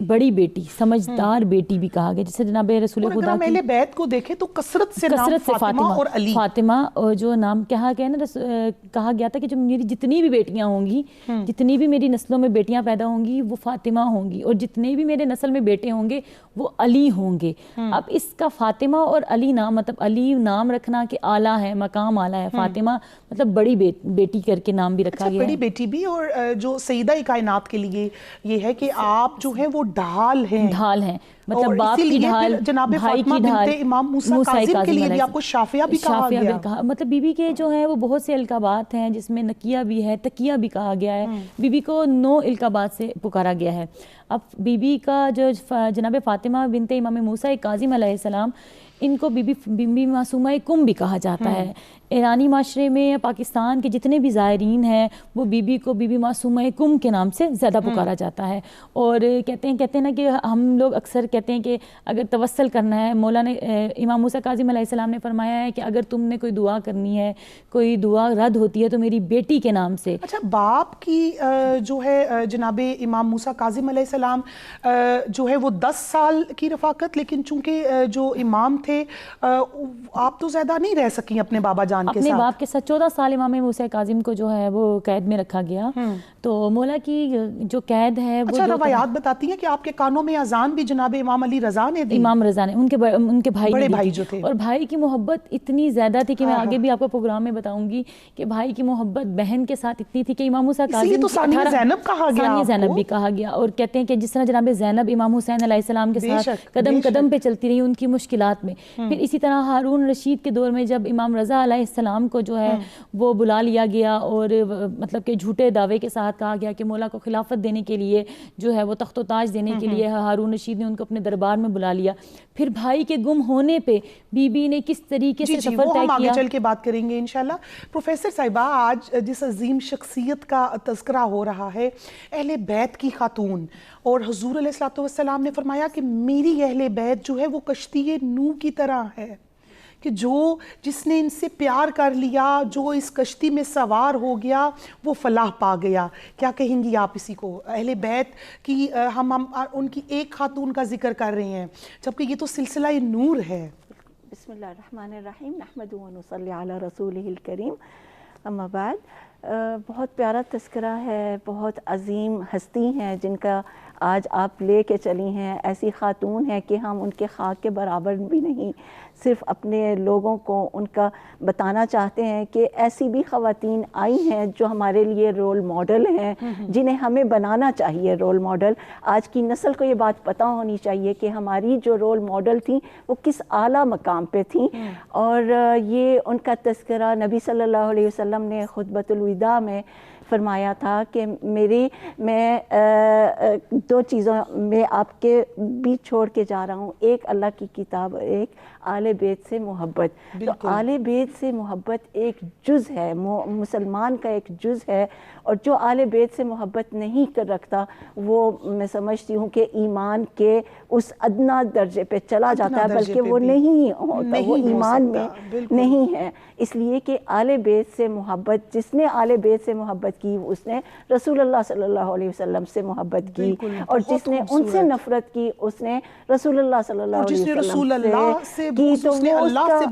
بڑی بیٹی، سمجھدار بیٹی بھی کہا گیا، جسے جناب رسول خدا کی اہل بیت کو دیکھیں تو کثرت سے فاطمہ اور علی، فاطمہ اور جو نام کہا گیا نا، کہا گیا تھا کہ جو میری جتنی بھی بیٹیاں ہوں گی، جتنی بھی میری نسلوں میں بیٹیاں پیدا ہوں گی وہ فاطمہ ہوں گی، اور جتنے بھی میرے نسل میں بیٹے ہوں گے وہ علی ہوں گے۔ اب اس کا فاطمہ اور علی نام، مطلب علی نام رکھنا کہ اعلیٰ ہے، مقام اعلیٰ ہے، فاطمہ مطلب بڑی بیٹی کر کے نام بھی رکھا گیا ہے، بڑی بیٹی بھی۔ اور جو سیدہ کائنات کے لیے یہ ہے کہ آپ جو ہیں وہ ڈھال ہیں، مطلب باپ کی ڈھال، جناب بھائی فاطمہ کی ڈھال، بنت امام موسیٰ کاظم کے لیے بھی آپ کو شافیہ بھی کہا گیا۔ مطلب بی بی کے جو ہیں وہ بہت سے القابات ہیں، جس میں نکیہ بھی ہے، تقیہ بھی کہا گیا ہے، بی بی کو 9 القابات سے پکارا گیا ہے۔ اب بی بی کا جو جناب فاطمہ بنت امام موسیٰ کاظم علیہ السلام، ان کو بی بی معصومہ کم بھی کہا جاتا ہے۔ ایرانی معاشرے میں پاکستان کے جتنے بھی زائرین ہیں وہ بی بی کو بی بی معصومہ کم کے نام سے زیادہ پکارا جاتا ہے، اور کہتے ہیں نا کہ ہم لوگ اکثر کہتے ہیں کہ اگر توسل کرنا ہے، مولا نے امام موسیٰ کاظم علیہ السلام نے فرمایا ہے کہ اگر تم نے کوئی دعا کرنی ہے، کوئی دعا رد ہوتی ہے تو میری بیٹی کے نام سے۔ اچھا، باپ کی جو ہے جناب امام موسیٰ کاظم علیہ السلام جو ہے وہ 10 سال کی رفاقت، لیکن چونکہ جو امام تھے آپ تو زیادہ نہیں رہ سکیں اپنے بابا جان کے ساتھ۔ اپنے باپ کے ساتھ 14 سال امام موسیٰ کاظم کو جو ہے وہ قید میں رکھا گیا، تو مولا کی جو قید ہے وہ اچھا، روایات بتاتی ہیں کہ آپ کے کانوں میں اذان بھی جناب امام علی رضا نے دی، امام رضا نے، ان کے بڑے بھائی جو تھے، اور بھائی کی محبت اتنی زیادہ تھی کہ میں آگے بھی آپ کو پروگرام میں بتاؤں گی کہ بھائی کی محبت بہن کے ساتھ اتنی تھی کہ امام موسیٰ کاظم تو ثانیہ زینب کہا گیا، ثانیہ زینب بھی کہا گیا، اور کہتے ہیں کہ جس طرح جناب زینب امام حسین علیہ السلام کے ساتھ قدم قدم پہ چلتی رہی ان کی مشکلات میں، پھر اسی طرح ہارون رشید کے دور میں جب امام رضا علیہ السلام کو جو ہے وہ بلا لیا گیا، اور مطلب کہ جھوٹے دعوے کے ساتھ کہا گیا کہ مولا کو خلافت دینے کے لیے جو ہے وہ تخت و تاج دینے کے لیے ہارون رشید نے ان کو اپنے دربار میں بلا لیا، پھر بھائی کے گم ہونے پہ بی بی نے کس طریقے سے سفر طے کیا، ہم آگے چل کے بات کریں گے انشاءاللہ۔ پروفیسر صاحبہ، آج جس عظیم شخصیت کا تذکرہ ہو رہا ہے، اہل بیت کی خاتون، اور حضور علیہ الصلوۃ والسلام نے فرمایا کہ میری اہل بیت جو ہے وہ کشتی نوح کی طرح ہے، کہ جس نے ان سے پیار کر لیا، جو اس کشتی میں سوار ہو گیا وہ فلاح پا گیا۔ کیا کہیں گی آپ اسی کو؟ اہل بیت کی ہم ان کی ایک خاتون کا ذکر کر رہے ہیں، جبکہ یہ تو سلسلہ نور ہے۔ بسم اللہ الرحمن الرحیم، نحمدہ و نصلی علی رسولہ الکریم، اما بعد۔ بہت پیارا تذکرہ ہے، بہت عظیم ہستی ہیں جن کا آج آپ لے کے چلی ہیں، ایسی خاتون ہیں کہ ہم ان کے خاک کے برابر بھی نہیں، صرف اپنے لوگوں کو ان کا بتانا چاہتے ہیں کہ ایسی بھی خواتین آئی ہیں جو ہمارے لیے رول ماڈل ہیں، جنہیں ہمیں بنانا چاہیے رول ماڈل۔ آج کی نسل کو یہ بات پتہ ہونی چاہیے کہ ہماری جو رول ماڈل تھیں وہ کس اعلیٰ مقام پہ تھیں، اور یہ ان کا تذکرہ نبی صلی اللہ علیہ وسلم نے خطبۃ الوداع میں فرمایا تھا کہ میں 2 چیزوں میں آپ کے بیچ چھوڑ کے جا رہا ہوں، ایک اللہ کی کتاب، ایک آل بیت سے محبت۔ تو آل بیت سے محبت ایک جز ہے، مسلمان کا ایک جز ہے، اور جو آل بیت سے محبت نہیں کر رکھتا وہ میں سمجھتی ہوں کہ ایمان کے اس ادنا درجے پہ چلا جاتا ہے، بلکہ وہ نہیں ہوتا، وہ ایمان میں نہیں ہے۔ اس لیے کہ آل بیت سے محبت، جس نے آل بیت سے محبت کی اس نے رسول اللہ صلی اللہ علیہ وسلم سے محبت کی، اور جس نے ان سے نفرت کی اس نے رسول اللہ صلی اللہ علیہ وسلم سے کی، تو وہ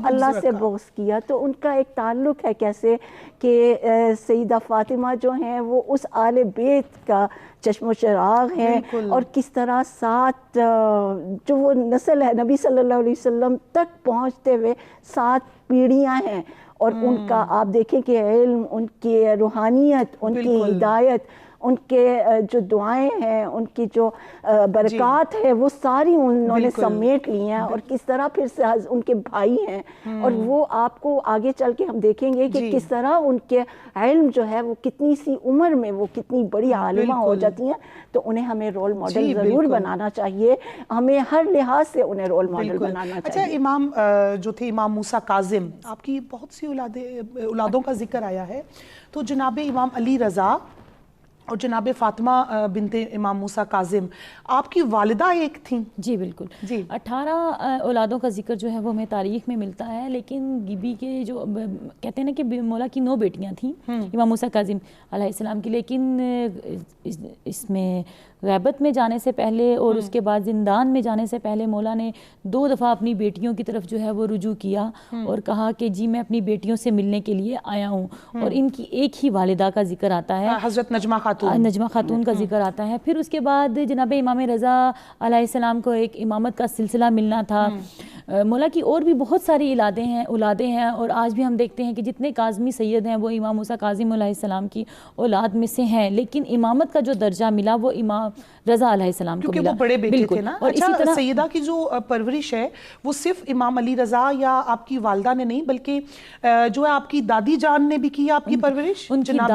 اللہ سے بغض کیا۔ تو ان کا ایک تعلق ہے کیسے کہ سیدہ فاطمہ جو ہیں وہ اس آل بیت کا چشم و چراغ ہیں، اور کس طرح 7 جو وہ نسل ہے نبی صلی اللہ علیہ وسلم تک پہنچتے ہوئے 7 پیڑھیاں ہیں، اور ان کا آپ دیکھیں کہ علم، ان کی روحانیت، ان کی ہدایت، ان کے جو دعائیں ہیں، ان کی جو برکات ہے، وہ ساری انہوں نے سمیٹ لی ہیں، اور کس طرح پھر ان کے بھائی ہیں، اور وہ آپ کو آگے چل کے ہم دیکھیں گے کہ کس طرح ان کے علم جو ہے وہ کتنی سی عمر میں وہ کتنی بڑی عالمہ ہو جاتی ہیں۔ تو انہیں ہمیں رول ماڈل ضرور بنانا چاہیے، ہمیں ہر لحاظ سے انہیں رول ماڈل بنانا چاہیے۔ اچھا، امام جو تھے امام موسیٰ کاظم، آپ کی بہت سی اولادوں کا ذکر آیا ہے، تو جناب امام علی رضا اور جناب فاطمہ بنت امام موسیٰ کاظم آپ کی والدہ ایک تھیں؟ جی بالکل جی 18 اولادوں کا ذکر جو ہے وہ ہمیں تاریخ میں ملتا ہے، لیکن بی بی کے جو کہتے ہیں نا کہ مولا کی 9 بیٹیاں تھیں امام موسیٰ کاظم علیہ السلام کی، لیکن اس میں غیبت میں جانے سے پہلے اور اس کے بعد زندان میں جانے سے پہلے مولا نے 2 دفعہ اپنی بیٹیوں کی طرف جو ہے وہ رجوع کیا اور کہا کہ جی میں اپنی بیٹیوں سے ملنے کے لیے آیا ہوں، اور ان کی ایک ہی والدہ کا ذکر آتا ہے، حضرت نجمہ خاتون کا ذکر آتا ہے۔ پھر اس کے بعد جناب امام رضا علیہ السلام کو ایک امامت کا سلسلہ ملنا تھا۔ مولا کی اور بھی بہت ساری اولادیں ہیں، اور آج بھی ہم دیکھتے ہیں کہ جتنے کاظمی سید ہیں وہ امام موسیٰ کاظم علیہ السلام کی اولاد میں سے ہیں، لیکن امامت کا جو درجہ ملا وہ امام رضا علیہ السلام کو ملا، کیونکہ وہ بڑے بیٹے تھے نا۔ اور اسی اچھا، طرح سیدہ کی جو پرورش ہے وہ صرف امام علی رضا یا آپ کی والدہ نے نہیں، بلکہ جو ہے آپ کی دادی جان نے بھی کی آپ کی پرورش، جناب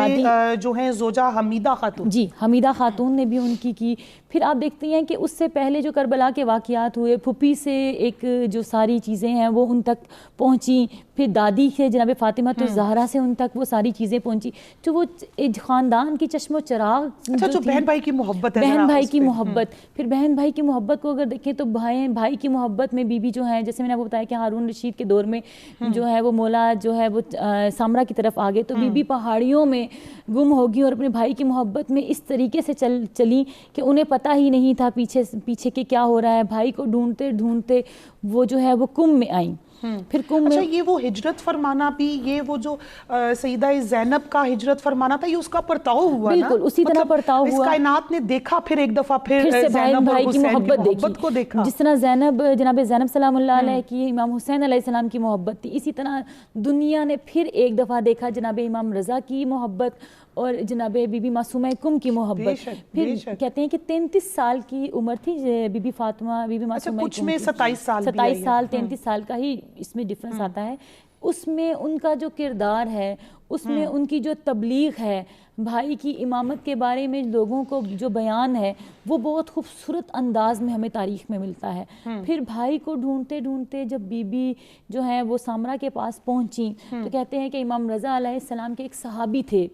جو ہیں زوجہ حمیدہ خاتون۔ جی حمیدہ خاتون نے بھی ان کی۔ پھر آپ دیکھتے ہیں کہ اس سے پہلے جو کربلا کے واقعات ہوئے، پھپھی سے ایک جو ساری چیزیں ہیں وہ ان تک پہنچی، پھر دادی سے جناب فاطمہ تو زہرا سے ان تک وہ ساری چیزیں پہنچی، تو وہ خاندان کی چشم و چراغ جو بہن بھائی کی محبت ہے، بہن بھائی کی محبت۔ پھر بہن بھائی کی محبت کو اگر دیکھیں تو بھائی کی محبت میں بی بی جو ہے، جیسے میں نے آپ کو بتایا کہ ہارون رشید کے دور میں جو ہے وہ مولا جو ہے وہ سامرا کی طرف آگے، تو بی بی پہاڑیوں میں گم ہوگی اور اپنے بھائی کی محبت میں اس طریقے سے چلی کہ انہیں پتہ ہی نہیں تھا پیچھے کے کیا ہو رہا ہے۔ بھائی کو ڈھونڈتے ڈھونڈتے وہ جو ہے وہ کم میں آئیں۔ پھر کم میں اچھا، یہ وہ ہجرت فرمانا بھی، یہ وہ جو سیدہ زینب کا ہجرت فرمانا تھا، یہ اس کا پرتاؤ ہوا نا؟ بالکل اسی طرح پرتاؤ ہوا۔ اس کائنات نے دیکھا پھر ایک دفعہ پھر زینب اور حسین کی محبت کو دیکھا، جس طرح جناب زینب سلام اللہ علیہ کی امام حسین علیہ السلام کی محبت تھی، اسی طرح دنیا نے پھر ایک دفعہ دیکھا جناب امام رضا کی محبت اور جناب بی بی معصومہ کم کی محبت۔ پھر کہتے ہیں کہ 33 سال کی عمر تھی بی بی فاطمہ، بی بی معصومہ کچھ میں 27 سال 33 سال کا ہی اس میں ڈفرنس آتا ہے۔ اس میں ان کا جو کردار ہے، اس میں ان کی جو تبلیغ ہے، بھائی کی امامت کے بارے میں لوگوں کو جو بیان ہے، وہ بہت خوبصورت انداز میں ہمیں تاریخ میں ملتا ہے۔ پھر بھائی کو ڈھونڈتے ڈھونڈتے جب بی بی جو ہے وہ سامرا کے پاس پہنچی، تو کہتے ہیں کہ امام رضا علیہ السلام کے ایک صحابی تھے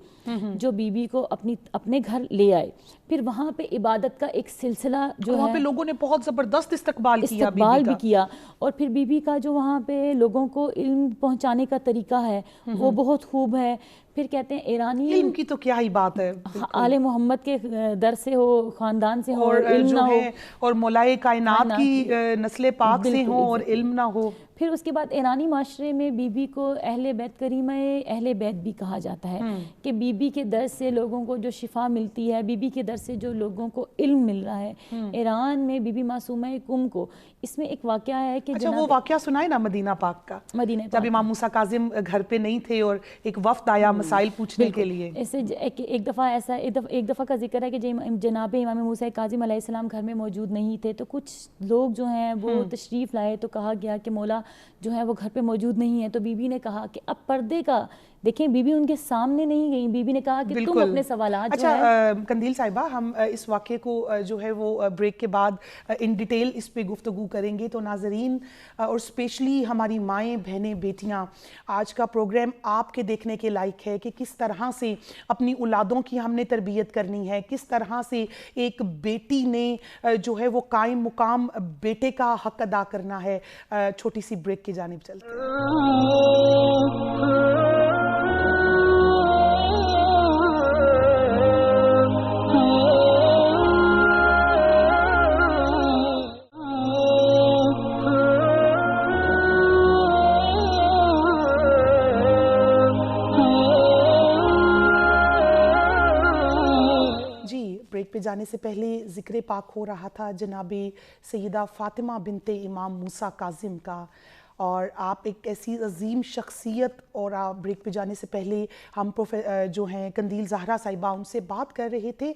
جو بی بی کو اپنے گھر لے آئے۔ پھر وہاں پہ عبادت کا ایک سلسلہ جو ہے، وہاں پہ لوگوں نے بہت زبردست استقبال بھی کیا، اور پھر بی بی کا جو وہاں پہ لوگوں کو علم پہنچانے کا طریقہ ہے وہ بہت خوب ہے۔ پھر کہتے ہیں ایرانی علم کی تو کیا ہی بات ہے، آل محمد کے در سے ہو، خاندان سے ہو، اور علم نہ ہو، اور مولائے کائنات کی نسل پاک سے ہو اور علم نہ ہو۔ پھر اس کے بعد ایرانی معاشرے میں بی بی کو اہل بیت کریمہ اہل بیت بھی کہا جاتا ہے، کہ بی بی کے در سے لوگوں کو جو شفا ملتی ہے، بی بی کے در سے جو لوگوں کو علم مل رہا ہے۔ ایران میں بی بی معصومہ کم کو، اس میں ایک واقعہ ہے کہ اچھا وہ واقعہ سنائے نا مدینہ پاک کا، جب امام موسیٰ کاظم گھر پہ نہیں تھے اور ایک وفد آیا مسائل پوچھنے کے لیے۔ ایسے ایک دفعہ کا ذکر ہے کہ جناب امام موسیٰ کاظم علیہ السلام گھر میں موجود نہیں تھے، تو کچھ لوگ جو ہیں وہ تشریف لائے، تو کہا گیا کہ مولا جو ہے وہ گھر پہ موجود نہیں ہے۔ تو بی بی نے کہا کہ اب پردے کا دیکھیں، بی بی ان کے سامنے نہیں گئی، بی بی نے کہا کہ تم اپنے سوالات جو ہے۔ اچھا قندیل صاحبہ، ہم اس واقعے کو جو ہے وہ بریک کے بعد ان ڈیٹیل اس پہ گفتگو کریں گے، تو ناظرین اور اسپیشلی ہماری مائیں بہنیں بیٹیاں، آج کا پروگرام آپ کے دیکھنے کے لائق ہے کہ کس طرح سے اپنی اولادوں کی ہم نے تربیت کرنی ہے، کس طرح سے ایک بیٹی نے جو ہے وہ قائم مقام بیٹے کا حق ادا کرنا ہے۔ چھوٹی سی بریک کی جانب چلتے ہیں۔ بریک پہ جانے سے پہلے ذکر پاک ہو رہا تھا جناب سیدہ فاطمہ بنت امام موسیٰ کاظم کا، اور آپ ایک ایسی عظیم شخصیت، اور آپ بریک پہ جانے سے پہلے ہم جو ہیں قندیل زہرا صاحبہ ان سے بات کر رہے تھے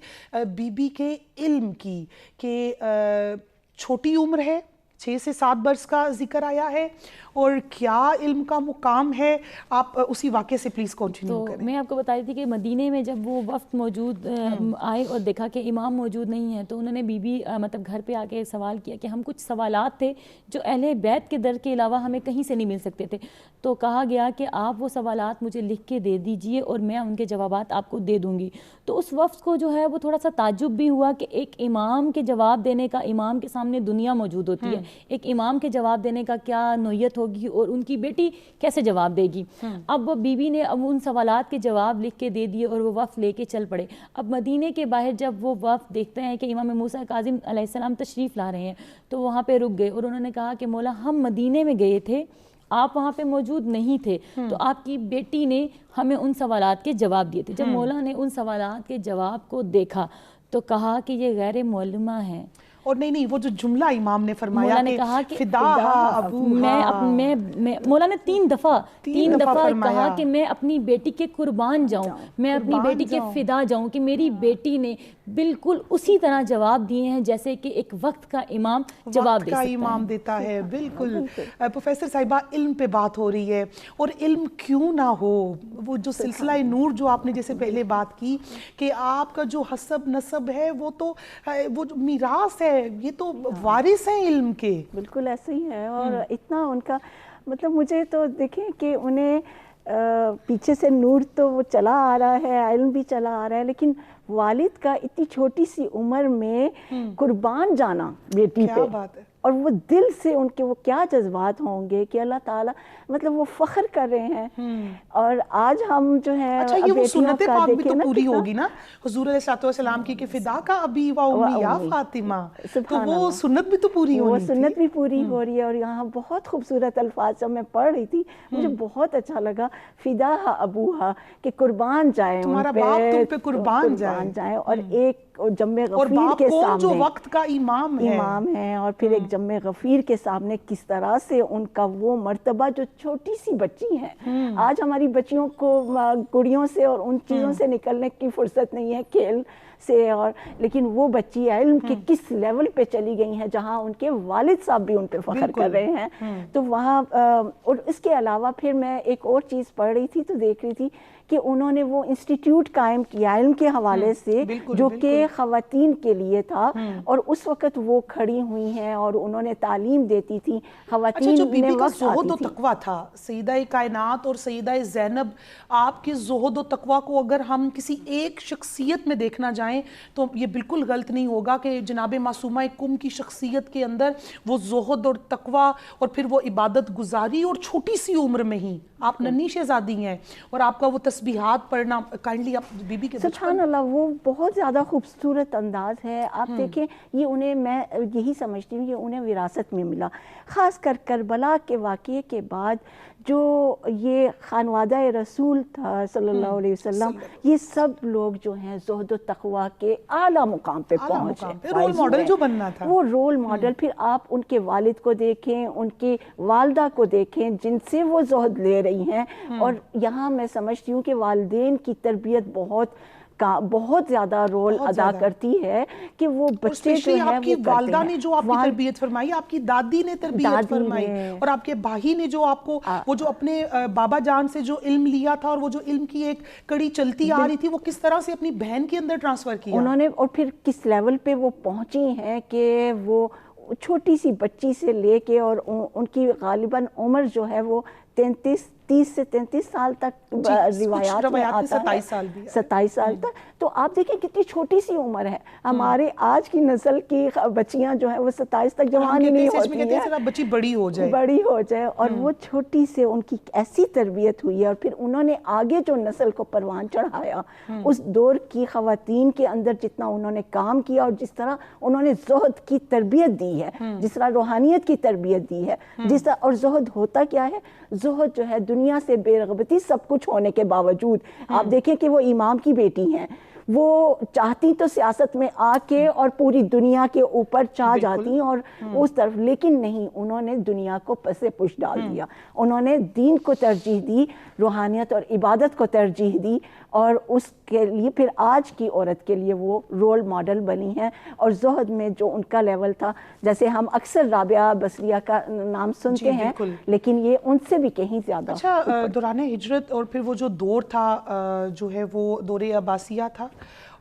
بی بی کے علم کی، کہ چھوٹی عمر ہے 6 سے 7 برس کا ذکر آیا ہے اور کیا علم کا مقام ہے، آپ اسی واقعے سے پلیز کنٹینیو کریں۔ میں آپ کو بتا رہی تھی کہ مدینے میں جب وہ وفد موجود آئے اور دیکھا کہ امام موجود نہیں ہے، تو انہوں نے بی بی مطلب گھر پہ آ کے سوال کیا کہ ہم کچھ سوالات تھے جو اہل بیت کے در کے علاوہ ہمیں کہیں سے نہیں مل سکتے تھے، تو کہا گیا کہ آپ وہ سوالات مجھے لکھ کے دے دیجئے اور میں ان کے جوابات آپ کو دے دوں گی۔ تو اس وفد کو جو ہے وہ تھوڑا سا تعجب بھی ہوا کہ ایک امام کے جواب دینے کا، امام کے سامنے دنیا موجود ہوتی ہے، ایک امام کے جواب دینے کا کیا نوعیت ہوگی اور ان کی بیٹی کیسے جواب دے گی۔ اب وہ بی بی نے اب ان سوالات کے جواب لکھ کے دے دیے اور وہ وفد لے کے چل پڑے۔ اب مدینے کے باہر جب وہ وفد دیکھتے ہیں کہ امام موسیٰ کاظم علیہ السلام تشریف لا رہے ہیں، تو وہاں پہ رک گئے اور انہوں نے کہا کہ مولا ہم مدینے میں گئے تھے، آپ وہاں پہ موجود نہیں تھے، تو آپ کی بیٹی نے ہمیں ان سوالات کے جواب دیے تھے۔ جب مولا نے ان سوالات کے جواب کو دیکھا تو کہا کہ یہ غیر معلومہ ہیں، اور نہیں وہ جو جملہ امام نے فرمایا مولا نے کہا کہ فداہا ابوہا، مولا نے تین دفعہ فرمایا کہا کہ میں اپنی بیٹی کے قربان جاؤں، میں اپنی بیٹی کے فدا جاؤں، کہ میری بیٹی نے بالکل اسی طرح جواب دیے ہیں جیسے کہ ایک وقت کا امام جواب دے سکتا ہے، امام دیتا ہے۔ بالکل پروفیسر صاحبہ، علم پہ بات ہو رہی ہے، اور علم کیوں نہ ہو، وہ جو سلسلہ نور جو آپ نے جیسے پہلے بات کی کہ آپ کا جو حسب نسب ہے وہ تو وہ جو میراث ہے، یہ تو وارث ہیں علم کے۔ بالکل ایسے ہی ہے، اور اتنا ان کا مطلب مجھے تو دیکھیں کہ انہیں پیچھے سے نور تو وہ چلا آ رہا ہے، علم بھی چلا آ رہا ہے، لیکن والد کا اتنی چھوٹی سی عمر میں قربان جانا بیٹی پہ، بات ہے، اور وہ دل سے ان کے وہ کیا جذبات ہوں گے کہ اللہ تعالیٰ مطلب وہ فخر کر رہے ہیں۔ اور آج ہم جو ہے اچھا یہ وہ سنت پاک بھی تو پوری ہوگی نا حضور علیہ السلام کی کہ فدا کا ابی و امی یا فاطمہ، تو وہ سنت بھی تو پوری ہونی وہ سنت بھی پوری ہو رہی ہے۔ اور یہاں بہت خوبصورت الفاظ جب میں پڑھ رہی تھی مجھے بہت اچھا لگا، فدا ابوہا، کہ قربان جائیں، تمہارا باپ تم پہ قربان جائے، اور ایک جم اور غفیر باپ کے کون جو سامنے وقت کا امام ہے، اور پھر ایک جم غفیر کے سامنے کس طرح سے ان کا وہ مرتبہ، جو چھوٹی سی بچی ہیں، آج ہماری بچیوں کو گڑیوں سے اور ان چیزوں سے نکلنے کی فرصت نہیں ہے، کھیل سے، اور لیکن وہ بچی علم کے کس لیول پہ چلی گئی ہیں جہاں ان کے والد صاحب بھی ان پہ فخر کر رہے ہیں۔ تو وہاں اور اس کے علاوہ پھر میں ایک اور چیز پڑھ رہی تھی تو دیکھ رہی تھی کہ انہوں نے وہ انسٹیٹیوٹ قائم کیا علم کے حوالے سے، جو کہ خواتین کے لیے تھا، اور اس وقت وہ کھڑی ہوئی ہیں اور انہوں نے تعلیم دیتی تھی خواتین۔ جو بی بی کا زہد و تقویٰ تھا، سیدہ کائنات اور سیدہ زینب، آپ کے زہد و تقویٰ کو اگر ہم کسی ایک شخصیت میں دیکھنا جائیں تو یہ بالکل غلط نہیں ہوگا کہ جناب معصومہ کم کی شخصیت کے اندر وہ زہد اور تقویٰ اور پھر وہ عبادت گزاری، اور چھوٹی سی عمر میں ہی آپ ننھی شہزادی ہیں، اور آپ کا وہ تسبیحات پڑھنا، کائنڈلی آپ بی بی کے سبحان اللہ، وہ بہت زیادہ خوبصورت انداز ہے۔ آپ دیکھیں یہ انہیں، میں یہی سمجھتی ہوں، یہ انہیں وراثت میں ملا، خاص کر کربلا کے واقعے کے بعد جو یہ خانوادہ رسول تھا صلی اللہ علیہ وسلم، یہ سب لوگ جو ہیں زہد و تقویٰ کے اعلیٰ مقام پہ پہنچے، رول ماڈل جو بننا تھا، وہ رول ماڈل۔ پھر آپ ان کے والد کو دیکھیں، ان کی والدہ کو دیکھیں جن سے وہ زہد لے رہی ہیں، اور یہاں میں سمجھتی ہوں کہ والدین کی تربیت بہت زیادہ رول ادا کرتی ہے کہ وہ بچے جو ہیں، آپ کی والدہ نے جو آپ کی تربیت فرمائی، آپ کی دادی نے تربیت فرمائی، اور آپ کے بھائی نے جو آپ کو وہ جو اپنے بابا جان سے جو علم لیا تھا، اور وہ جو علم کی ایک کڑی چلتی آ رہی تھی، وہ کس طرح سے اپنی بہن کے اندر ٹرانسفر کیا انہوں نے، اور پھر کس لیول پہ وہ پہنچی ہیں کہ وہ چھوٹی سی بچی سے لے کے، اور ان کی غالباً عمر جو ہے وہ 30 سے 33 سال تک روایات میں آتا ہے، 27 سال تک۔ تو آپ دیکھیں کتنی چھوٹی سی عمر ہے۔ ہمارے آج کی نسل کی بچیاں جو ہیں وہ 27 تک جوان ہی نہیں ہوتی ہیں، بچی بڑی ہو جائے، اور وہ چھوٹی سے ان کی ایسی تربیت ہوئی ہے، اور پھر انہوں نے آگے جو نسل کو پروان چڑھایا، اس دور کی خواتین کے اندر جتنا انہوں نے کام کیا، اور جس طرح انہوں نے زہد کی تربیت دی ہے، جس طرح روحانیت کی تربیت دی ہے، جس طرح، اور زہد ہوتا کیا ہے؟ زہد جو ہے دنیا سے بے رغبتی، سب کچھ ہونے کے باوجود، آپ دیکھیں کہ وہ امام کی بیٹی ہیں، وہ چاہتی تو سیاست میں آ کے اور پوری دنیا کے اوپر چاہ جاتی اور اس طرف، لیکن نہیں، انہوں نے دنیا کو پسے پش ڈال دیا. انہوں نے دین کو ترجیح دی، روحانیت اور عبادت کو ترجیح دی، اور اس کے لیے پھر آج کی عورت کے لیے وہ رول ماڈل بنی ہیں. اور زہد میں جو ان کا لیول تھا، جیسے ہم اکثر رابعہ بصریہ کا نام سنتے ہیں، لیکن یہ ان سے بھی کہیں زیادہ. اچھا، دوران ہجرت اور پھر وہ جو دور تھا جو ہے وہ دور عباسیہ تھا،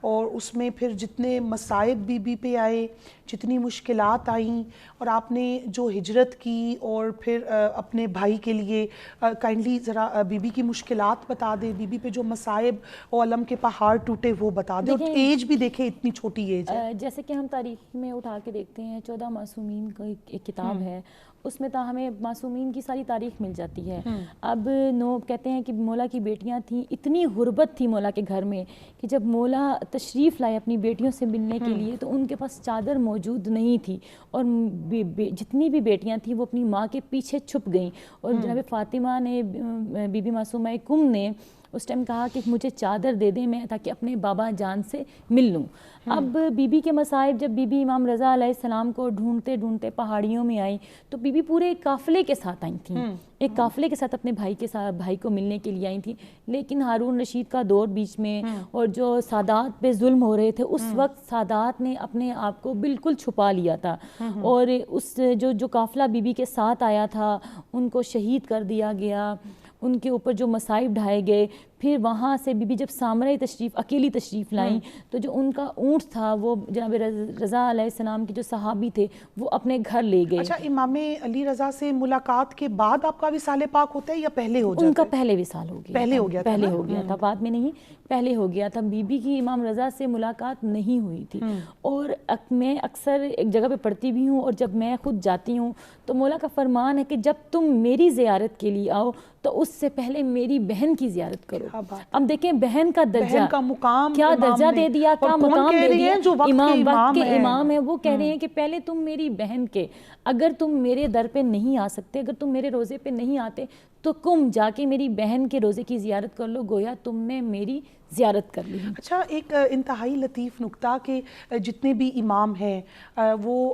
اور اس میں پھر جتنے مصائب بی بی پہ آئے، جتنی مشکلات آئیں، اور آپ نے جو ہجرت کی اور پھر اپنے بھائی کے لیے کائنڈلی ذرا بی بی کی مشکلات بتا دیں، بی بی پہ جو مصائب اور علم کے پہاڑ ٹوٹے وہ بتا دیں، اور ایج بھی دیکھیں اتنی چھوٹی ایج ہے. جیسے کہ ہم تاریخ میں اٹھا کے دیکھتے ہیں، 14 معصومین کا ایک کتاب ہے، اس میں ہمیں معصومین کی ساری تاریخ مل جاتی ہے. اب کہتے ہیں کہ مولا کی بیٹیاں تھیں، اتنی غربت تھی مولا کے گھر میں کہ جب مولا تشریف لائے اپنی بیٹیوں سے ملنے کے لیے تو ان کے پاس چادر موجود نہیں تھی، اور جتنی بھی بیٹیاں تھیں وہ اپنی ماں کے پیچھے چھپ گئیں. اور جناب فاطمہ نے، بی بی معصومہ کم نے اس ٹائم کہا کہ مجھے چادر دے دیں میں تاکہ اپنے بابا جان سے مل لوں. اب بی بی کے مصائب، جب بی بی امام رضا علیہ السلام کو ڈھونڈتے ڈھونڈتے پہاڑیوں میں آئی تو بی بی پورے ایک قافلے کے ساتھ آئی تھیں، ایک قافلے کے ساتھ اپنے بھائی کو ملنے کے لیے آئی تھیں. لیکن ہارون رشید کا دور بیچ میں، اور جو سادات پہ ظلم ہو رہے تھے اس وقت، سادات نے اپنے آپ کو بالکل چھپا لیا تھا، اور اس جو قافلہ بی بی کے ساتھ آیا تھا ان کو شہید کر دیا گیا، ان کے اوپر جو مصائب ڈھائے گئے. پھر وہاں سے بی بی جب سامرہ اکیلی تشریف لائیں تو جو ان کا اونٹ تھا وہ جناب رضا علیہ السلام کے جو صحابی تھے وہ اپنے گھر لے گئے. اچھا، امام علی رضا سے ملاقات کے بعد آپ کا وصال پاک ہوتا ہے یا پہلے ہو جاتا ہے؟ ان کا پہلے وصال ہو گیا، پہلے ہو گیا تھا، بعد میں نہیں، پہلے ہو گیا تھا. بی بی کی امام رضا سے ملاقات نہیں ہوئی تھی. اور میں اکثر ایک جگہ پہ پڑھتی بھی ہوں، اور جب میں خود جاتی ہوں تو مولا کا فرمان ہے کہ جب تم میری زیارت کے لیے آؤ تو اس سے پہلے میری بہن کی زیارت کرو. اب دیکھیں بہن کا درجہ، کا مقام کیا درجہ دے دیا، کیا مقام دے دیا. امام وقت کے امام ہیں، وہ کہہ رہے ہیں کہ پہلے تم میری بہن کے، اگر تم میرے در پہ نہیں آ سکتے، اگر تم میرے روزے پہ نہیں آتے تو تم جا کے میری بہن کے روزے کی زیارت کر لو، گویا تم نے میری زیارت کر لی. اچھا، ایک انتہائی لطیف نکتہ کہ جتنے بھی امام ہیں وہ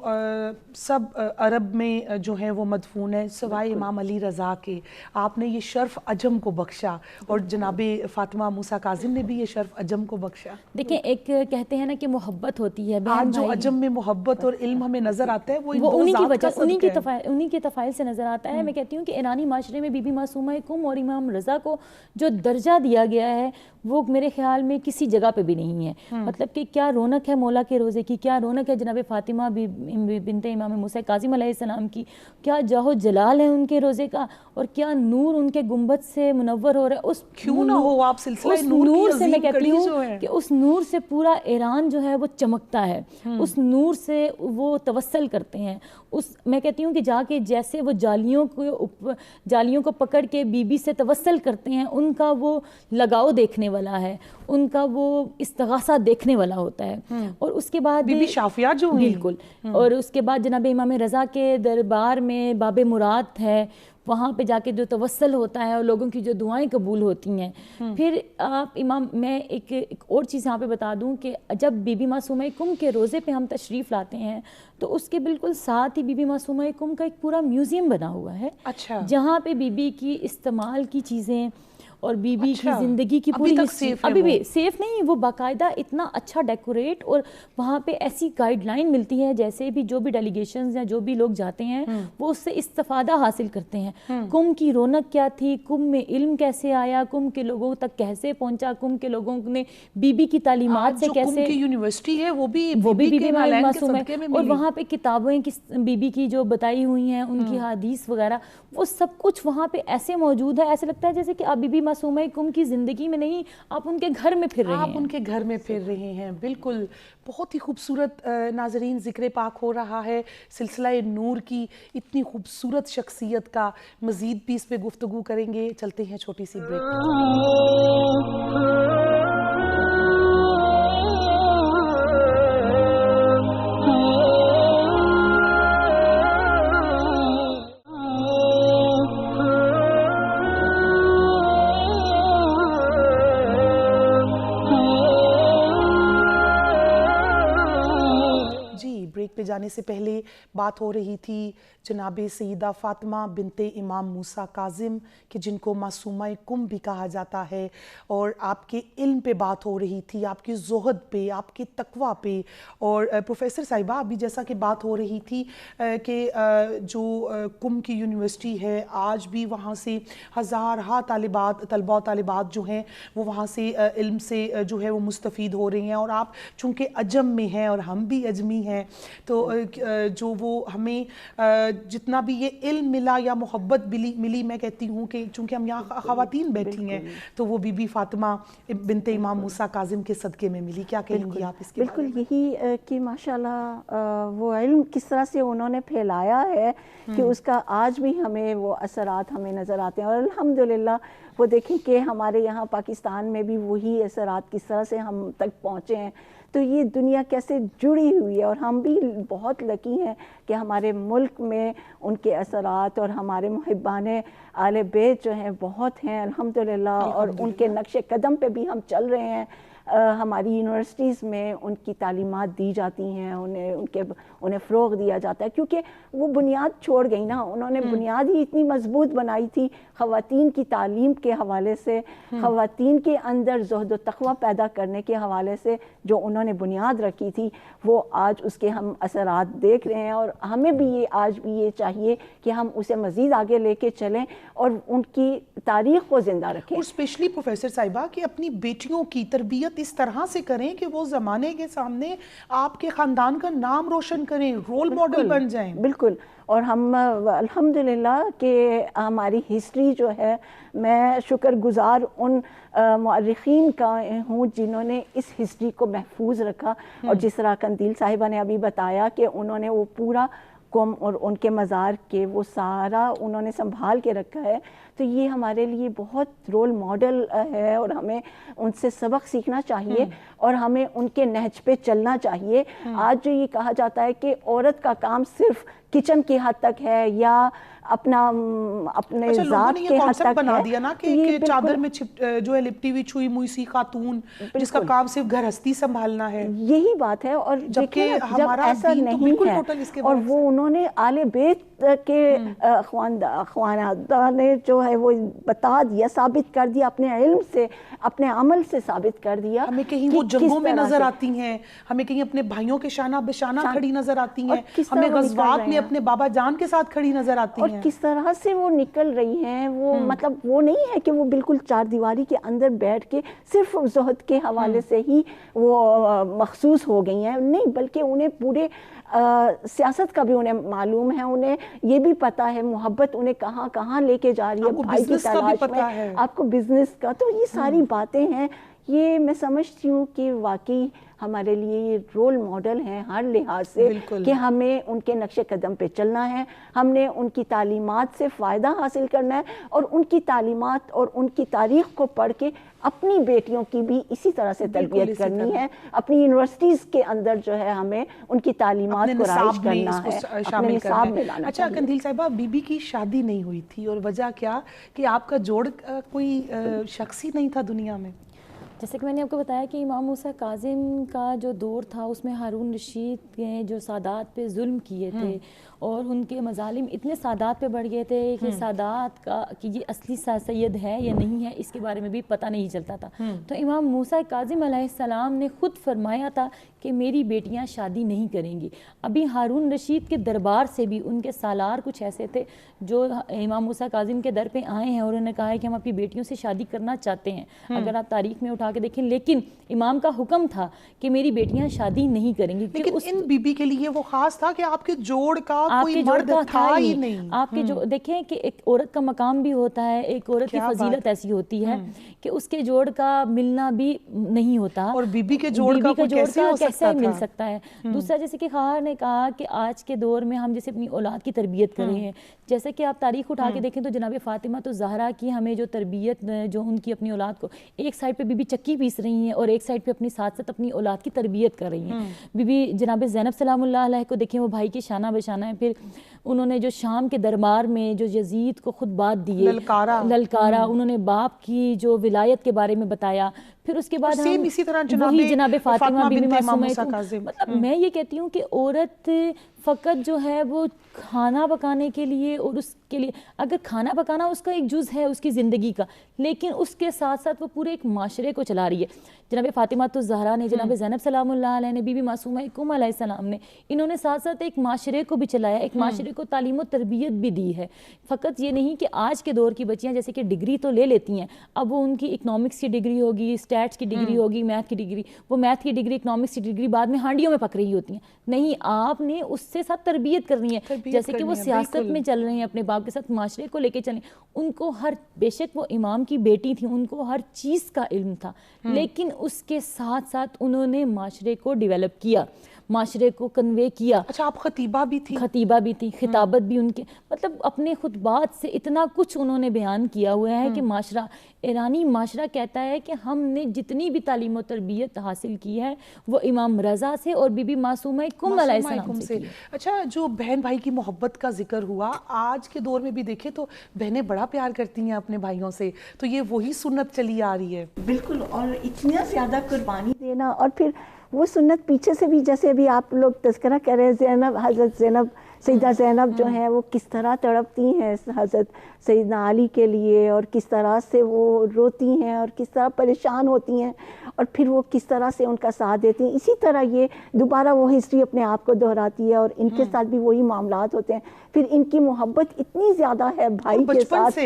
سب عرب میں جو ہیں وہ مدفون ہیں سوائے امام علی رضا کے. آپ نے یہ شرف عجم کو بخشا، اور جناب فاطمہ موسیٰ کاظم نے بھی یہ شرف عجم کو بخشا. دیکھیں، ایک کہتے ہیں نا کہ محبت ہوتی ہے، آج جو عجم میں محبت اور علم ہمیں نظر آتا ہے وہ انہی کی وجہ، انہی کے تفائل سے نظر آتا ہے. میں کہتی ہوں کہ ایرانی معاشرے میں بی بی معصومہ کم اور امام رضا کو جو درجہ دیا گیا ہے وہ میرے خیال میں کسی جگہ پہ بھی نہیں ہے. مطلب کہ کیا رونق ہے مولا کے روزے کی، کیا رونق ہے جناب فاطمہ بنت امام موسیٰ کاظم علیہ السلام کی، کیا جاہ و جلال ہے ان کے روزے کا، اور کیا نور ان کے گنبد سے منور ہو رہا ہے. اس کیوں نہ ہو، آپ سلسلہ نور سے میں کہتی ہوں کہ اس نور سے پورا ایران جو ہے وہ چمکتا ہے، اس نور سے وہ توسل کرتے ہیں. میں کہتی ہوں کہ جا کے جیسے وہ جالیوں کو پکڑ کے بی بی سے توسل کرتے ہیں، ان کا وہ لگاؤ دیکھنے والا ہے، ان کا وہ استغاثہ دیکھنے والا ہوتا ہے. اور اس کے بعد بی بی شافیہ جو ہوئی، بالکل، اور اس کے بعد جناب امام رضا کے دربار میں باب مراد ہے، وہاں پہ جا کے جو توسل ہوتا ہے اور لوگوں کی جو دعائیں قبول ہوتی ہیں. پھر آپ میں ایک اور چیز یہاں پہ بتا دوں کہ جب بی بی معصومہ کم کے روزے پہ ہم تشریف لاتے ہیں تو اس کے بالکل ساتھ ہی بی بی معصومہ کم کا ایک پورا میوزیم بنا ہوا ہے. اچھا. جہاں پہ بی بی کی استعمال کی چیزیں اور بی بی کی زندگی کی پوری ابھی بھی سیف نہیں، وہ باقاعدہ اتنا اچھا ڈیکوریٹ، اور وہاں پہ ایسی گائیڈ لائن ملتی ہے جیسے بھی جو بھی ڈیلیگیشنز یا جو بھی لوگ جاتے ہیں وہ اس سے استفادہ حاصل کرتے ہیں. کم کی رونق کیا تھی، کم میں علم کیسے آیا، کم کے لوگوں تک کیسے پہنچا، کم کے لوگوں نے بی بی کی تعلیمات سے کیسے، کم کی یونیورسٹی ہے وہ بھی بی بی معصوم ہے، اور وہاں پہ کتابیں بی بی کی جو بتائی ہوئی ہیں، ان کی حدیث وغیرہ، وہ سب کچھ وہاں پہ ایسے موجود ہے، ایسے لگتا ہے جیسے کہ آپ بی بی معصومہ کم کی زندگی میں نہیں، آپ ان کے گھر میں پھر رہے ہیں، آپ ان کے گھر میں پھر رہے ہیں. بالکل، بہت ہی خوبصورت ناظرین ذکر پاک ہو رہا ہے سلسلہ نور کی اتنی خوبصورت شخصیت کا. مزید بھی اس پہ گفتگو کریں گے، چلتے ہیں چھوٹی سی بریک. بریک پہ جانے سے پہلے بات ہو رہی تھی جناب سیدہ فاطمہ بنت امام موسیٰ کاظم کہ جن کو معصومہ کم بھی کہا جاتا ہے، اور آپ کے علم پہ بات ہو رہی تھی، آپ کے زہد پہ، آپ کے تقویٰ پہ. اور پروفیسر صاحبہ ابھی جیسا کہ بات ہو رہی تھی کہ جو کم کی یونیورسٹی ہے آج بھی وہاں سے ہزارہا طلبہ و طالبات جو ہیں وہ وہاں سے علم سے جو ہے وہ مستفید ہو رہے ہیں. اور آپ چونکہ عجم میں ہیں اور ہم بھی عجمی ہیں تو جو وہ ہمیں جتنا بھی یہ علم ملا یا محبت ملی، میں کہتی ہوں کہ چونکہ ہم یہاں خواتین بیٹھی ہیں تو وہ بی بی فاطمہ بنت امام موسیٰ کاظم کے صدقے میں ملی. کیا کہیں گی آپ اس کے بارے میں؟ بالکل یہی کہ ماشاءاللہ وہ علم کس طرح سے انہوں نے پھیلایا ہے کہ اس کا آج بھی ہمیں وہ اثرات ہمیں نظر آتے ہیں. اور الحمدللہ وہ دیکھیں کہ ہمارے یہاں پاکستان میں بھی وہی اثرات کس طرح سے ہم تک پہنچے ہیں. تو یہ دنیا کیسے جڑی ہوئی ہے اور ہم بھی بہت لکی ہیں کہ ہمارے ملک میں ان کے اثرات اور ہمارے محبان آل بیت جو ہیں بہت ہیں الحمدللہ. اور ان کے نقش قدم پہ بھی ہم چل رہے ہیں. ہماری یونیورسٹیز میں ان کی تعلیمات دی جاتی ہیں، انہیں فروغ دیا جاتا ہے کیونکہ وہ بنیاد چھوڑ گئی نا. انہوں نے بنیاد ہی اتنی مضبوط بنائی تھی خواتین کی تعلیم کے حوالے سے، خواتین کے اندر زہد و تقویٰ پیدا کرنے کے حوالے سے جو انہوں نے بنیاد رکھی تھی وہ آج اس کے ہم اثرات دیکھ رہے ہیں. اور ہمیں بھی آج بھی یہ چاہیے کہ ہم اسے مزید آگے لے کے چلیں اور ان کی تاریخ کو زندہ رکھیں. اور اسپیشلی پروفیسر صاحبہ کہ اپنی بیٹیوں کی تربیت اس طرح سے کریں کہ وہ زمانے کے سامنے آپ کے خاندان کا نام روشن کریں، رول ماڈل بن جائیں. بالکل. اور ہم الحمدللہ کہ ہماری ہسٹری جو ہے، میں شکر گزار ان مؤرخین کا ہوں جنہوں نے اس ہسٹری کو محفوظ رکھا. اور جس طرح قندیل صاحبہ نے ابھی بتایا کہ انہوں نے وہ پورا قوم اور ان کے مزار کے وہ سارا انہوں نے سنبھال کے رکھا ہے. تو یہ ہمارے لیے بہت رول ماڈل ہے اور ہمیں ان سے سبق سیکھنا چاہیے اور ہمیں ان کے نہج پہ چلنا چاہیے. آج جو یہ کہا جاتا ہے کہ عورت کا کام صرف کچن کی حد تک ہے یا اپنے ذات کے حد تک بنا دیا نا کہ چادر میں جو ہے لپٹی ہوئی چھوئی موئی سی خاتون جس کا کام صرف گھر ہستی سنبھالنا ہے. یہی بات ہے. اور جبکہ جب ایسا نہیں ہے اور وہ انہوں نے آل بیت کے خاندان نے جو ہے وہ بتا دیا، ثابت کر دیا اپنے علم سے، اپنے عمل سے ثابت کر دیا. ہمیں کہیں وہ جنگوں میں نظر آتی ہیں، ہمیں کہیں اپنے بھائیوں کے شانہ بشانہ کھڑی نظر آتی ہیں، ہمیں غزوات میں اپنے بابا جان کے ساتھ کھڑی نظر آتی ہیں. اور کس طرح سے وہ نکل رہی ہیں. وہ مطلب وہ نہیں ہے کہ وہ بالکل چار دیواری کے اندر بیٹھ کے صرف زہد کے حوالے سے ہی وہ مخصوص ہو گئی ہیں، نہیں بلکہ انہیں پورے سیاست کا بھی انہیں معلوم ہے. انہیں یہ بھی پتا ہے محبت انہیں کہاں کہاں لے کے جا رہی ہے، بھائی کی تلاش میں، آپ کو بزنس کا. تو یہ ساری باتیں ہیں. یہ میں سمجھتی ہوں کہ واقعی ہمارے لیے یہ رول ماڈل ہیں ہر لحاظ سے کہ ہمیں ان کے نقش قدم پہ چلنا ہے، ہم نے ان کی تعلیمات سے فائدہ حاصل کرنا ہے اور ان کی تعلیمات اور ان کی تاریخ کو پڑھ کے اپنی بیٹیوں کی بھی اسی طرح سے تربیت کرنی ہے. اپنی یونیورسٹیز کے اندر جو ہے ہمیں ان کی تعلیمات کو رائج کرنا ہے، اپنے نصاب میں لانا. اچھا قندیل صاحبہ، بی بی کی شادی نہیں ہوئی تھی اور وجہ کیا کہ آپ کا جوڑ کوئی شخص ہی نہیں تھا دنیا میں؟ جیسے کہ میں نے آپ کو بتایا کہ امام موسیٰ کاظم کا جو دور تھا اس میں ہارون رشید نے جو سادات پہ ظلم کیے تھے اور ان کے مظالم اتنے سادات پہ بڑھ گئے تھے کہ سادات کا کہ یہ اصلی سید ہے یا نہیں ہے اس کے بارے میں بھی پتہ نہیں چلتا تھا. تو امام موسیٰ کاظم علیہ السلام نے خود فرمایا تھا کہ میری بیٹیاں شادی نہیں کریں گی. ابھی ہارون رشید کے دربار سے بھی ان کے سالار کچھ ایسے تھے جو امام موسیٰ کاظم کے در پہ آئے ہیں اور انہوں نے کہا ہے کہ ہم اپنی بیٹیوں سے شادی کرنا چاہتے ہیں. اگر آپ تاریخ میں اٹھا کے دیکھیں، لیکن امام کا حکم تھا کہ میری بیٹیاں شادی نہیں کریں گی. لیکن ان بی بی کے لیے وہ خاص تھا کہ آپ کے جوڑ کا کوئی مرد تھا ہی نہیں. آپ کے جو دیکھیں کہ ایک عورت کا مقام بھی ہوتا ہے، ایک عورت کی فضیلت ایسی ہوتی ہے کہ اس کے جوڑ کا ملنا بھی نہیں ہوتا. اور بی بی کے جوڑ کا کیسے مل سکتا ہے؟ دوسرا جیسے کہ خواہر نے کہا کہ آج کے دور میں ہم جیسے اپنی اولاد کی تربیت کر رہے ہیں، جیسے کہ آپ تاریخ اٹھا کے دیکھیں تو جناب فاطمہ تو زہرا کی ہمیں جو تربیت جو ان کی اپنی اولاد کو ایک سائڈ پہ بی بی چکی پیس رہی ہیں اور ایک سائڈ پہ اپنی ساتھ ساتھ اپنی اولاد کی تربیت کر رہی ہیں. بی بی جناب زینب سلام اللہ علیہ کو دیکھیں، وہ بھائی کی شانہ بشانہ ہیں. پھر انہوں نے جو شام کے دربار میں جو یزید کو خطبات دیے، للکارا، انہوں نے باپ کی جو ولایت کے بارے میں بتایا، پھر اس کے بعد سیم اسی طرح جناب فاطمہ بی بی معصومہ کاظم. مطلب میں یہ کہتی ہوں کہ عورت فقط جو ہے وہ کھانا پکانے کے لیے اور اس کے لیے، اگر کھانا پکانا اس کا ایک جز ہے اس کی زندگی کا، لیکن اس کے ساتھ ساتھ وہ پورے ایک معاشرے کو چلا رہی ہے. جناب فاطمہ الزہرا نے، جناب زینب سلام اللہ علیہ نے، بی بی معصومہ کم علیہ السلام نے، انہوں نے ساتھ ساتھ ایک معاشرے کو بھی چلایا، ایک معاشرے کو تعلیم و تربیت بھی دی ہے. فقط یہ نہیں کہ آج کے دور کی بچیاں جیسے کہ ڈگری تو لے لیتی ہیں، اب وہ ان کی اکنامکس کی ڈگری ہوگی، اسٹیٹس کی ڈگری ہوگی، میتھ کی ڈگری، وہ میتھ کی ڈگری، اکنامکس کی ڈگری بعد میں ہانڈیوں میں پک رہی ہوتی ہیں. نہیں، آپ نے اس سے ساتھ تربیت کرنی ہے، جیسے کہ وہ سیاست میں چل رہے ہیں، اپنے باپ کے ساتھ معاشرے کو لے کے چلیں. ان کو بے شک وہ امام کی بیٹی تھی، ان کو ہر چیز کا علم تھا، لیکن اس کے ساتھ ساتھ انہوں نے معاشرے کو ڈیولپ کیا، معاشرے کو کنوے کیا. اچھا، آپ خطیبہ بھی تھی؟ خطیبہ بھی تھی، خطابت بھی ان کے، مطلب اپنے خطبات سے اتنا کچھ انہوں نے بیان کیا ہوا ہے کہ معاشرہ، ایرانی معاشرہ کہتا ہے کہ ہم نے جتنی بھی تعلیم و تربیت حاصل کی ہے وہ امام رضا سے اور بی بی معصومہ کم علیہ السلام سے. اچھا، جو بہن بھائی کی محبت کا ذکر ہوا، آج کے دور میں بھی دیکھیں تو بہنیں بڑا پیار کرتی ہیں اپنے بھائیوں سے، تو یہ وہی سنت چلی آ رہی ہے. بالکل، اور اتنا زیادہ قربانی دینا، اور پھر وہ سنت پیچھے سے بھی، جیسے ابھی آپ لوگ تذکرہ کر رہے ہیں، زینب، حضرت زینب، سیدہ زینب جو ہیں وہ کس طرح تڑپتی ہیں حضرت سیدنا علی کے لیے، اور کس طرح سے وہ روتی ہیں اور کس طرح پریشان ہوتی ہیں، اور پھر وہ کس طرح سے ان کا ساتھ دیتی ہیں. اسی طرح یہ دوبارہ وہ ہسٹری اپنے آپ کو دہراتی ہے، اور ان کے ساتھ بھی وہی معاملات ہوتے ہیں. پھر ان کی محبت اتنی زیادہ ہے بھائی کے ساتھ،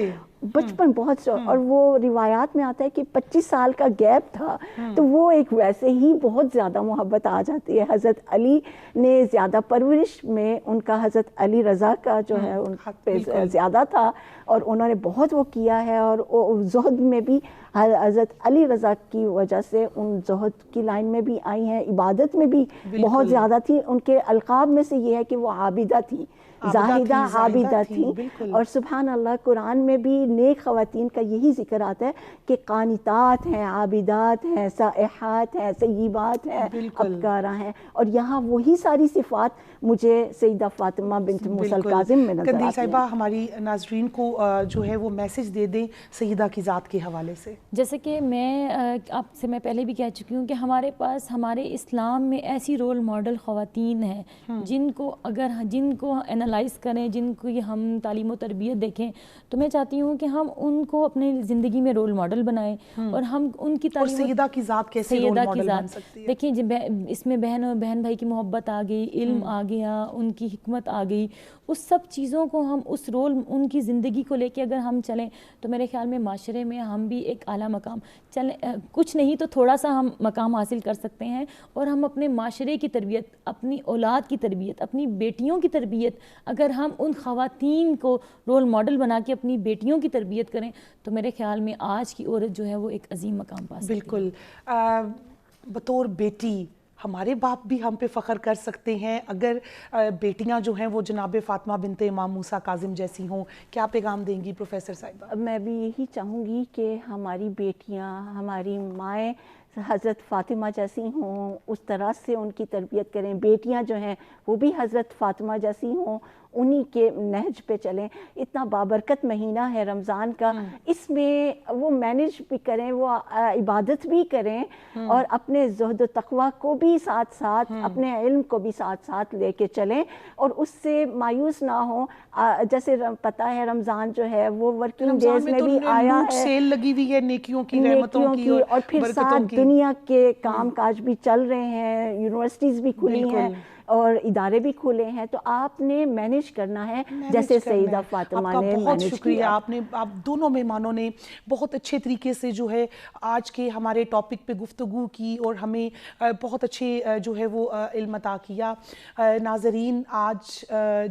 بچپن بہت سا، اور وہ روایات میں آتا ہے کہ 25 سال کا گیپ تھا، تو وہ ایک ویسے ہی بہت زیادہ محبت آ جاتی ہے. حضرت علی نے زیادہ پرورش میں ان کا حضرت علی رضا کا جو ہے ان پہ زیادہ تھا، اور انہوں نے بہت وہ کیا ہے، اور زہد میں بھی حضرت علی رضا کی وجہ سے ان زہد کی لائن میں بھی آئی ہیں، عبادت میں بھی بہت زیادہ تھی. ان کے القاب میں سے یہ ہے کہ وہ عابدہ تھی، زاہدہ عابدہ تھی. اور سبحان اللہ، قرآن میں بھی نیک خواتین کا یہی ذکر آتا ہے کہ قانتات ہیں، عابدات ہیں، سائحات ہیں، سیبات ہیں، ابکارہ ہیں. اور یہاں وہی ساری صفات مجھے سیدہ فاطمہ بنت موسیٰ الکاظم میں نظر آتی ہیں. قندیل صاحبہ، ہماری ناظرین کو جو ہے وہ میسج دے دیں سیدہ کی ذات کے حوالے سے. جیسے کہ میں آپ سے میں پہلے بھی کہہ چکی ہوں کہ ہمارے پاس ہمارے اسلام میں ایسی رول ماڈل خواتین ہیں جن کو انالائز کریں، جن کو ہم تعلیم و تربیت دیکھیں، تو میں چاہتی ہوں کہ ہم ان کو اپنی زندگی میں رول ماڈل بنائیں، اور ہم ان کی تعلیم، اور سیدہ کی ذات کیسے رول ماڈل بن سکتی ہے. دیکھیں، اس میں بہن بھائی کی محبت آ گئی، علم آ گیا، ان کی حکمت آ گئی، اس سب چیزوں کو ہم اس رول، ان کی زندگی کو لے کے اگر ہم چلیں تو میرے خیال میں معاشرے میں ہم بھی ایک اعلیٰ مقام کچھ نہیں تو تھوڑا سا ہم مقام حاصل کر سکتے ہیں. اور ہم اپنے معاشرے کی تربیت، اپنی اولاد کی تربیت، اپنی بیٹیوں کی تربیت، اگر ہم ان خواتین کو رول ماڈل بنا کے اپنی بیٹیوں کی تربیت کریں تو میرے خیال میں آج کی عورت جو ہے وہ ایک عظیم مقام پا سکتی ہے. بالکل. بطور بیٹی ہمارے باپ بھی ہم پہ فخر کر سکتے ہیں اگر بیٹیاں جو ہیں وہ جناب فاطمہ بنت امام موسیٰ کاظم جیسی ہوں. کیا پیغام دیں گی پروفیسر صاحبہ؟ میں بھی یہی چاہوں گی کہ ہماری بیٹیاں، ہماری مائیں حضرت فاطمہ جیسی ہوں، اس طرح سے ان کی تربیت کریں. بیٹیاں جو ہیں وہ بھی حضرت فاطمہ جیسی ہوں، انہی کے نہج پہ چلیں. اتنا بابرکت مہینہ ہے رمضان کا، اس میں وہ مینج بھی کریں، وہ عبادت بھی کریں، اور اپنے زہد و تقویٰ کو بھی ساتھ ساتھ، اپنے علم کو بھی ساتھ ساتھ لے کے چلیں، اور اس سے مایوس نہ ہوں. جیسے پتہ ہے رمضان جو ہے وہ ورکنگ ڈیز میں بھی آیا ہے، سیل لگی ہوئی ہے نیکیوں کی، رحمتوں کی اور پھر ساتھ دنیا کے کام کاج بھی چل رہے ہیں، یونیورسٹیز بھی کھلی ہیں اور ادارے بھی کھلے ہیں، تو آپ نے مینیج کرنا ہے جیسے سیدہ فاطمہ نے مینیج کیا. بہت شکریہ. آپ دونوں مہمانوں نے بہت اچھے طریقے سے جو ہے آج کے ہمارے ٹاپک پہ گفتگو کی اور ہمیں بہت اچھے جو ہے وہ علم عطا کیا. ناظرین، آج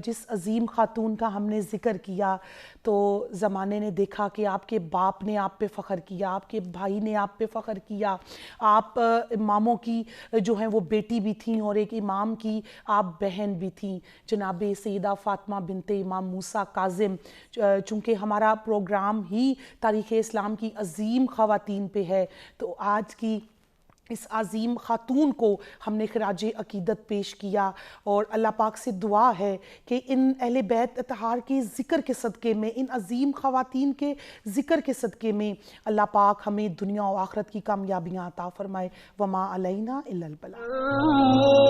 جس عظیم خاتون کا ہم نے ذکر کیا تو زمانے نے دیکھا کہ آپ کے باپ نے آپ پہ فخر کیا، آپ کے بھائی نے آپ پہ فخر کیا، آپ اماموں کی جو ہیں وہ بیٹی بھی تھیں اور ایک امام کی آپ بہن بھی تھیں، جناب سیدہ فاطمہ بنت امام موسیٰ کاظم. چونکہ ہمارا پروگرام ہی تاریخ اسلام کی عظیم خواتین پہ ہے تو آج کی اس عظیم خاتون کو ہم نے خراج عقیدت پیش کیا، اور اللہ پاک سے دعا ہے کہ ان اہل بیت اطہار کے ذکر کے صدقے میں، ان عظیم خواتین کے ذکر کے صدقے میں اللہ پاک ہمیں دنیا و آخرت کی کامیابیاں عطا فرمائے۔ وما علینا الا البلاغ۔